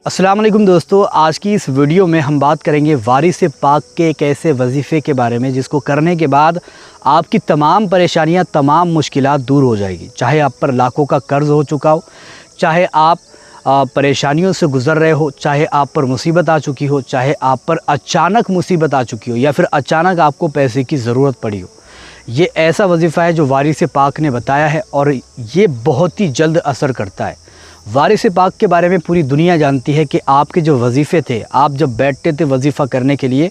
अस्सलाम वालेकुम दोस्तों, आज की इस वीडियो में हम बात करेंगे वारिस पाक के एक ऐसे वजीफ़े के बारे में जिसको करने के बाद आपकी तमाम परेशानियां, तमाम मुश्किलात दूर हो जाएगी। चाहे आप पर लाखों का कर्ज़ हो चुका हो, चाहे आप परेशानियों से गुज़र रहे हो, चाहे आप पर मुसीबत आ चुकी हो, चाहे आप पर अचानक मुसीबत आ चुकी हो या फिर अचानक आपको पैसे की ज़रूरत पड़ी हो। ये ऐसा वजीफ़ा है जो वारिस पाक ने बताया है और ये बहुत ही जल्द असर करता है। वारिस पाक के बारे में पूरी दुनिया जानती है कि आपके जो वजीफ़े थे, आप जब बैठते थे वजीफ़ा करने के लिए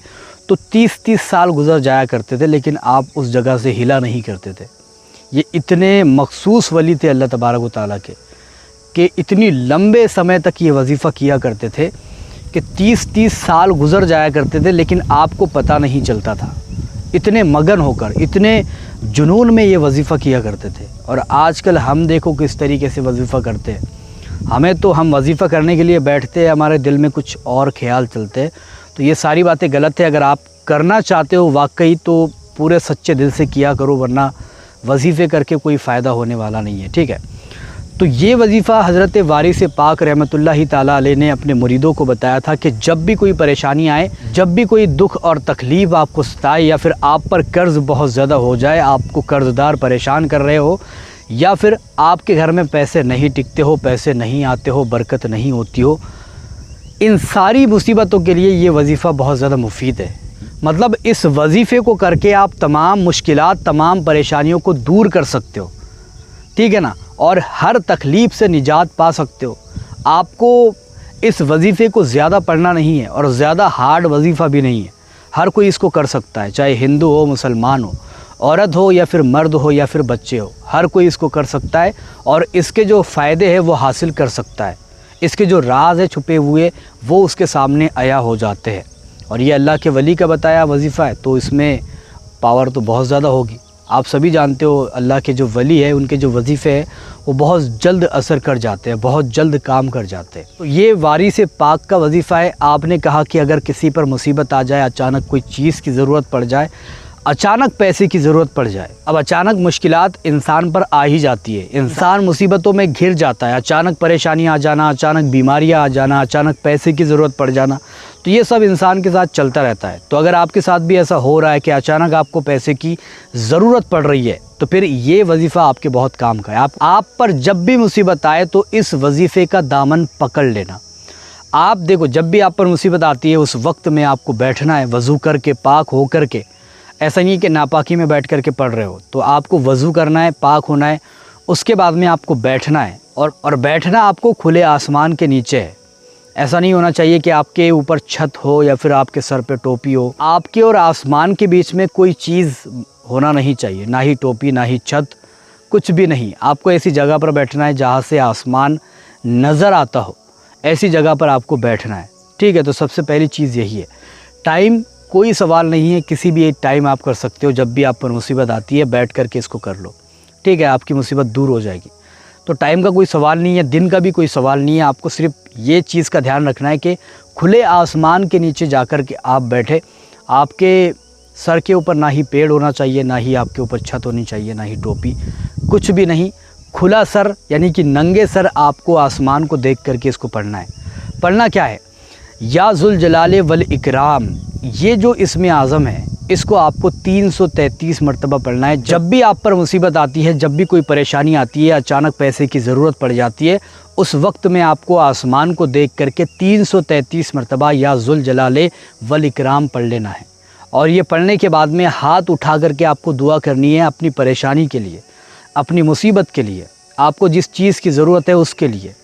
तो 30-30 साल गुजर जाया करते थे, लेकिन आप उस जगह से हिला नहीं करते थे। ये इतने मखसूस वली थे अल्लाह तबारक व तआला के कि इतनी लंबे समय तक ये वजीफ़ा किया करते थे कि 30-30 साल गुजर जाया करते थे, लेकिन आपको पता नहीं चलता था। इतने मगन होकर, इतने जुनून में ये वजीफ़ा किया करते थे। और आजकल हम देखो किस तरीके से वजीफ़ा करते हैं। हम वजीफ़ा करने के लिए बैठते हैं, हमारे दिल में कुछ और ख्याल चलते हैं। तो ये सारी बातें गलत है। अगर आप करना चाहते हो वाकई तो पूरे सच्चे दिल से किया करो, वरना वजीफ़े करके कोई फ़ायदा होने वाला नहीं है। ठीक है, तो ये वजीफ़ा हज़रत वारिस पाक रहमतुल्लाहि ताला अलैह ने अपने मुरीदों को बताया था कि जब भी कोई परेशानी आए, जब भी कोई दुख और तकलीफ़ आपको सताए या फिर आप पर कर्ज़ बहुत ज़्यादा हो जाए, आपको कर्ज़दार परेशान कर रहे हो, या फिर आपके घर में पैसे नहीं टिकते हो, पैसे नहीं आते हो, बरकत नहीं होती हो, इन सारी मुसीबतों के लिए ये वजीफ़ा बहुत ज़्यादा मुफीद है। मतलब इस वजीफ़े को करके आप तमाम मुश्किलात, तमाम परेशानियों को दूर कर सकते हो। ठीक है ना, और हर तकलीफ़ से निजात पा सकते हो। आपको इस वजीफ़े को ज़्यादा पढ़ना नहीं है और ज़्यादा हार्ड वजीफ़ा भी नहीं है। हर कोई इसको कर सकता है, चाहे हिंदू हो, मुसलमान हो, औरत हो या फिर मर्द हो या फिर बच्चे हो, हर कोई इसको कर सकता है और इसके जो फ़ायदे हैं वो हासिल कर सकता है। इसके जो राज है छुपे हुए, वो उसके सामने आया हो जाते हैं। और ये अल्लाह के वली का बताया वजीफ़ा है, तो इसमें पावर तो बहुत ज़्यादा होगी। आप सभी जानते हो अल्लाह के जो वली है, उनके जो वजीफ़े हैं वो बहुत जल्द असर कर जाते हैं, बहुत जल्द काम कर जाते हैं। तो ये वारिस पाक का वजीफ़ा है। आपने कहा कि अगर किसी पर मुसीबत आ जाए, अचानक कोई चीज़ की ज़रूरत पड़ जाए, अचानक पैसे की ज़रूरत पड़ जाए। अब अचानक मुश्किलात इंसान पर आ ही जाती है, इंसान मुसीबतों में घिर जाता है। अचानक परेशानी आ जाना, अचानक बीमारियां आ जाना, अचानक पैसे की ज़रूरत पड़ जाना, तो ये सब इंसान के साथ चलता रहता है। तो अगर आपके साथ भी ऐसा हो रहा है कि अचानक आपको पैसे की ज़रूरत पड़ रही है, तो फिर ये वजीफ़ा आपके बहुत काम का है। आप पर जब भी मुसीबत आए तो इस वजीफ़े का दामन पकड़ लेना। आप देखो, जब भी आप पर मुसीबत आती है उस वक्त में आपको बैठना है वज़ू करके, पाक हो करके। ऐसा नहीं है कि नापाकी में बैठ करके पढ़ रहे हो, तो आपको वज़ू करना है, पाक होना है, उसके बाद में आपको बैठना है। और बैठना आपको खुले आसमान के नीचे है। ऐसा नहीं होना चाहिए कि आपके ऊपर छत हो या फिर आपके सर पे टोपी हो। आपके और आसमान के बीच में कोई चीज़ होना नहीं चाहिए, ना ही टोपी, ना ही छत, कुछ भी नहीं। आपको ऐसी जगह पर बैठना है जहाँ से आसमान नज़र आता हो, ऐसी जगह पर आपको बैठना है। ठीक है, तो सबसे पहली चीज़ यही है। टाइम कोई सवाल नहीं है, किसी भी एक टाइम आप कर सकते हो। जब भी आप पर मुसीबत आती है बैठ करके इसको कर लो। ठीक है, आपकी मुसीबत दूर हो जाएगी। तो टाइम का कोई सवाल नहीं है, दिन का भी कोई सवाल नहीं है। आपको सिर्फ ये चीज़ का ध्यान रखना है कि खुले आसमान के नीचे जाकर के आप बैठे। आपके सर के ऊपर ना ही पेड़ होना चाहिए, ना ही आपके ऊपर छत होनी चाहिए, ना ही टोपी, कुछ भी नहीं। खुला सर यानी कि नंगे सर आपको आसमान को देख करके इसको पढ़ना है। पढ़ना क्या है? या जुल जलाले वल इकराम, ये जो इसमें आज़म है, इसको आपको 333 मरतबा पढ़ना है। जब भी आप पर मुसीबत आती है, जब भी कोई परेशानी आती है, अचानक पैसे की ज़रूरत पड़ जाती है, उस वक्त में आपको आसमान को देख करके 333 मरतबा या जुल जलाले वल इकराम पढ़ लेना है। और ये पढ़ने के बाद में हाथ उठा करके आपको दुआ करनी है अपनी परेशानी के लिए, अपनी मुसीबत के लिए, आपको जिस चीज़ की ज़रूरत है उसके लिए,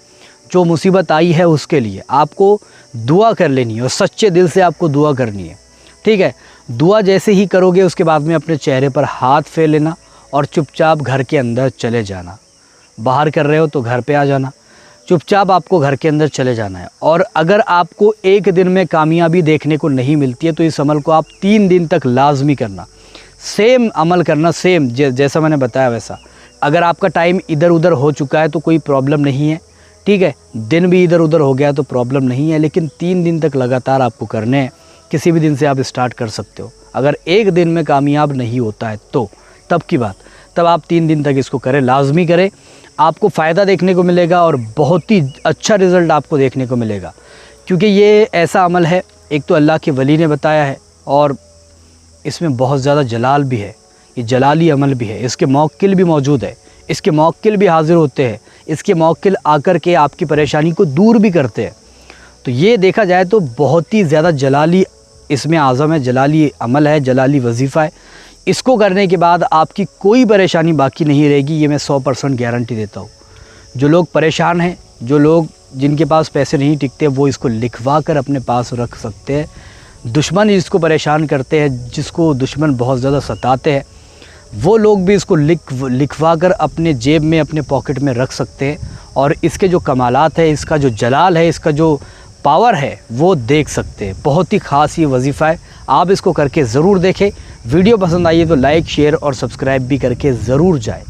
जो मुसीबत आई है उसके लिए आपको दुआ कर लेनी है और सच्चे दिल से आपको दुआ करनी है। ठीक है, दुआ जैसे ही करोगे उसके बाद में अपने चेहरे पर हाथ फेर लेना और चुपचाप घर के अंदर चले जाना। बाहर कर रहे हो तो घर पे आ जाना, चुपचाप आपको घर के अंदर चले जाना है। और अगर आपको एक दिन में कामयाबी देखने को नहीं मिलती है तो इस अमल को आप 3 दिन तक लाजमी करना। सेम अमल करना, सेम जैसा मैंने बताया वैसा। अगर आपका टाइम इधर उधर हो चुका है तो कोई प्रॉब्लम नहीं है। ठीक है, दिन भी इधर उधर हो गया तो प्रॉब्लम नहीं है, लेकिन 3 दिन तक लगातार आपको करने हैं। किसी भी दिन से आप स्टार्ट कर सकते हो। अगर एक दिन में कामयाब नहीं होता है तो तब की बात, तब आप 3 दिन तक इसको करें, लाजमी करें। आपको फ़ायदा देखने को मिलेगा और बहुत ही अच्छा रिज़ल्ट आपको देखने को मिलेगा, क्योंकि ये ऐसा अमल है, एक तो अल्लाह के वली ने बताया है और इसमें बहुत ज़्यादा जलाल भी है, ये जलाली अमल भी है। इसके मौक्किल भी मौजूद है, इसके मौक्किल भी हाज़िर होते हैं, इसके मौक्किल आकर के आपकी परेशानी को दूर भी करते हैं। तो ये देखा जाए तो बहुत ही ज़्यादा जलाली इसमें आज़म है, जलाली अमल है, जलाली वजीफ़ा है। इसको करने के बाद आपकी कोई परेशानी बाकी नहीं रहेगी, ये मैं 100% गारंटी देता हूँ। जो लोग परेशान हैं, जो लोग जिनके पास पैसे नहीं टिकते, वो इसको लिखवा कर अपने पास रख सकते हैं। दुश्मन जिसको परेशान करते हैं, जिसको दुश्मन बहुत ज़्यादा सताते हैं, वो लोग भी इसको लिखवा कर अपने जेब में, अपने पॉकेट में रख सकते हैं और इसके जो कमालात है, इसका जो जलाल है, इसका जो पावर है, वो देख सकते हैं। बहुत ही ख़ास ये वजीफ़ा है, आप इसको करके ज़रूर देखें। वीडियो पसंद आई है तो लाइक, शेयर और सब्सक्राइब भी करके ज़रूर जाए।